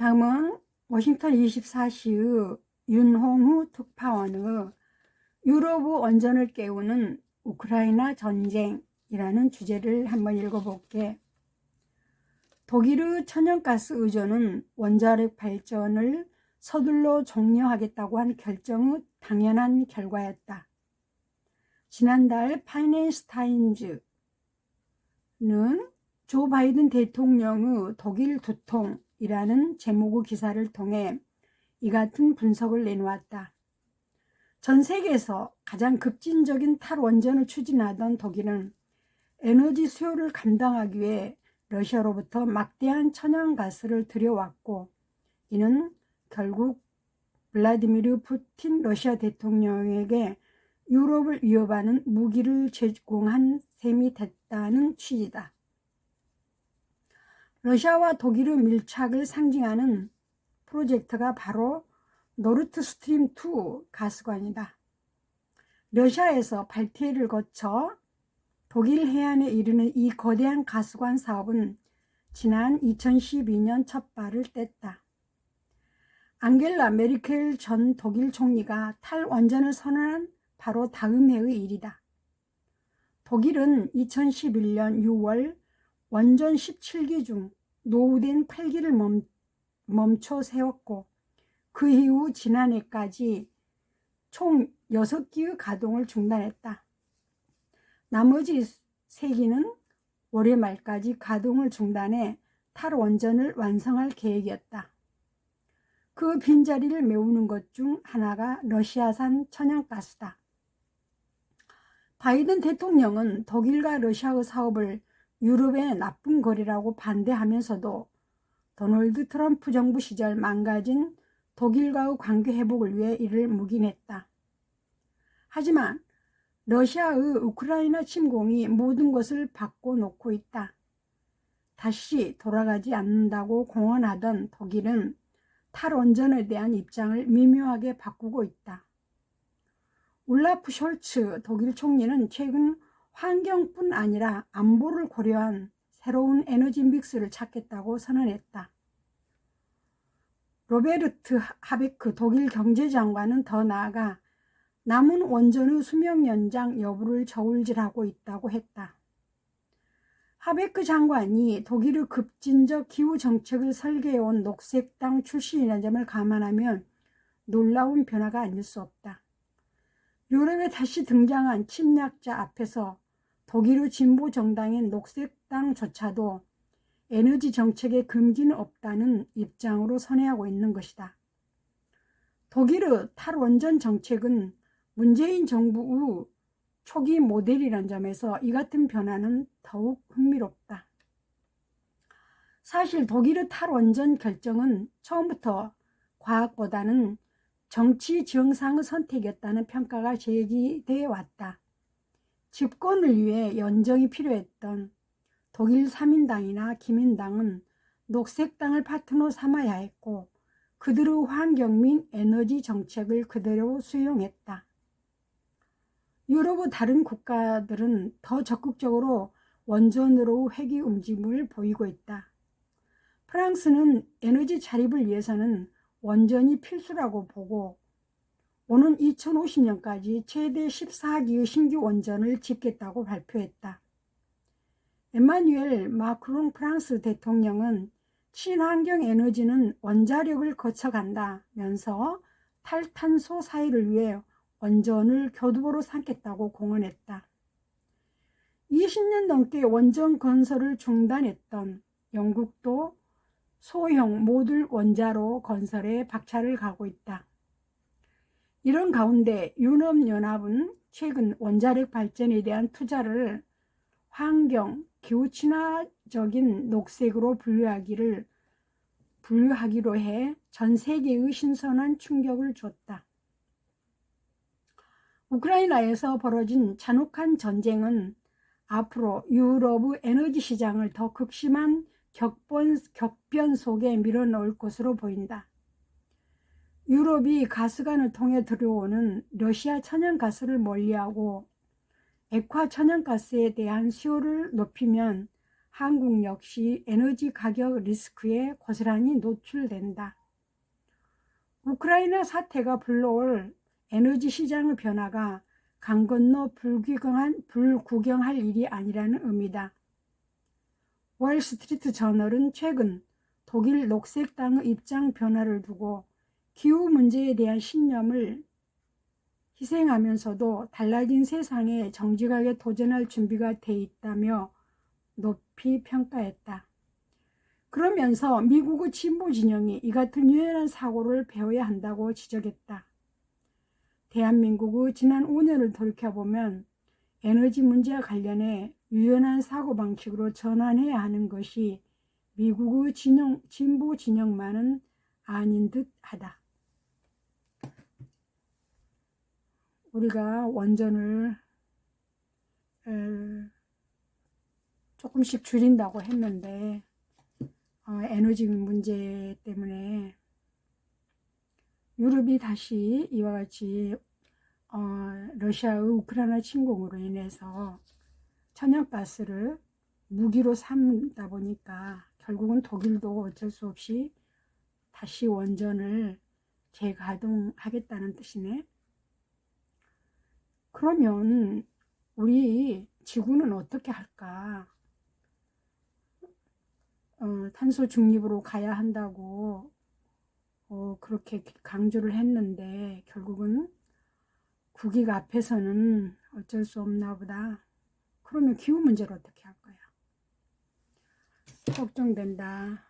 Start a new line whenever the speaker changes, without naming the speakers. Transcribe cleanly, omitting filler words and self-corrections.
다음은 워싱턴 24시의 윤홍후 특파원의 유럽의 원전을 깨우는 우크라이나 전쟁이라는 주제를 한번 읽어볼게. 독일의 천연가스 의존은 원자력 발전을 서둘러 종료하겠다고 한 결정의 당연한 결과였다. 지난달 파이낸스 타임즈는 조 바이든 대통령의 독일 두통이라는 제목의 기사를 통해 이 같은 분석을 내놓았다. 전 세계에서 가장 급진적인 탈원전을 추진하던 독일은 에너지 수요를 감당하기 위해 러시아로부터 막대한 천연가스를 들여왔고, 이는 결국 블라디미르 푸틴 러시아 대통령에게 유럽을 위협하는 무기를 제공한 셈이 됐다는 취지다. 러시아와 독일의 밀착을 상징하는 프로젝트가 바로 노르트 스트림 2 가스관이다. 러시아에서 발트해를 거쳐 독일 해안에 이르는 이 거대한 가스관 사업은 지난 2012년 첫 발을 뗐다. 앙겔라 메르켈 전 독일 총리가 탈원전을 선언한 바로 다음 해의 일이다. 독일은 2011년 6월 원전 17기 중 노후된 8기를 멈춰 세웠고, 그 이후 지난해까지 총 6기의 가동을 중단했다. 나머지 3기는 올해 말까지 가동을 중단해 탈원전을 완성할 계획이었다. 그 빈자리를 메우는 것 중 하나가 러시아산 천연가스다. 바이든 대통령은 독일과 러시아의 사업을 유럽의 나쁜 거래라고 반대하면서도 도널드 트럼프 정부 시절 망가진 독일과의 관계 회복을 위해 이를 묵인했다. 하지만 러시아의 우크라이나 침공이 모든 것을 바꿔놓고 있다. 다시 돌아가지 않는다고 공언하던 독일은 탈원전에 대한 입장을 미묘하게 바꾸고 있다. 울라프 숄츠 독일 총리는 최근 환경뿐 아니라 안보를 고려한 새로운 에너지 믹스를 찾겠다고 선언했다. 로베르트 하베크 독일 경제장관은 더 나아가 남은 원전의 수명 연장 여부를 저울질하고 있다고 했다. 하베크 장관이 독일의 급진적 기후 정책을 설계해온 녹색당 출신이라는 점을 감안하면 놀라운 변화가 아닐 수 없다. 유럽에 다시 등장한 침략자 앞에서 독일의 진보 정당인 녹색당조차도 에너지 정책에 금기는 없다는 입장으로 선회하고 있는 것이다. 독일의 탈원전 정책은 문재인 정부의 초기 모델이라는 점에서 이 같은 변화는 더욱 흥미롭다. 사실 독일의 탈원전 결정은 처음부터 과학보다는 정치 지형상의 선택이었다는 평가가 제기되어 왔다. 집권을 위해 연정이 필요했던 독일 3인당이나 기민당은 녹색당을 파트너 삼아야 했고, 그들의 환경 및 에너지 정책을 그대로 수용했다. 유럽의 다른 국가들은 더 적극적으로 원전으로 회귀 움직임을 보이고 있다. 프랑스는 에너지 자립을 위해서는 원전이 필수라고 보고 오는 2050년까지 최대 14기의 신규 원전을 짓겠다고 발표했다. 에마뉘엘 마크롱 프랑스 대통령은 친환경 에너지는 원자력을 거쳐간다면서 탈탄소 사회를 위해 원전을 교두보로 삼겠다고 공언했다. 20년 넘게 원전 건설을 중단했던 영국도 소형 모듈 원자로 건설에 박차를 가고 있다. 이런 가운데 유럽연합은 최근 원자력 발전에 대한 투자를 환경, 기후 친화적인 녹색으로 분류하기로 해 전 세계의 신선한 충격을 줬다. 우크라이나에서 벌어진 잔혹한 전쟁은 앞으로 유럽의 에너지 시장을 더 극심한 격변 속에 밀어넣을 것으로 보인다. 유럽이 가스관을 통해 들어오는 러시아 천연가스를 멀리하고 액화 천연가스에 대한 수요를 높이면 한국 역시 에너지 가격 리스크에 고스란히 노출된다. 우크라이나 사태가 불러올 에너지 시장의 변화가 강 건너 불구경할 일이 아니라는 의미다. 월스트리트 저널은 최근 독일 녹색당의 입장 변화를 두고 기후 문제에 대한 신념을 희생하면서도 달라진 세상에 정직하게 도전할 준비가 돼 있다며 높이 평가했다. 그러면서 미국의 진보 진영이 이 같은 유연한 사고를 배워야 한다고 지적했다. 대한민국의 지난 5년을 돌이켜보면 에너지 문제와 관련해 유연한 사고방식으로 전환해야 하는 것이 미국의 진보 진영만은 아닌 듯 하다. 우리가 원전을 조금씩 줄인다고 했는데 에너지 문제 때문에 유럽이 다시 이와 같이 러시아의 우크라이나 침공으로 인해서 천연가스를 무기로 삼다 보니까 결국은 독일도 어쩔 수 없이 다시 원전을 재가동하겠다는 뜻이네. 그러면 우리 지구는 어떻게 할까? 탄소 중립으로 가야 한다고 그렇게 강조를 했는데 결국은 국익 앞에서는 어쩔 수 없나 보다. 그러면 기후 문제를 어떻게 할 거야? 걱정된다.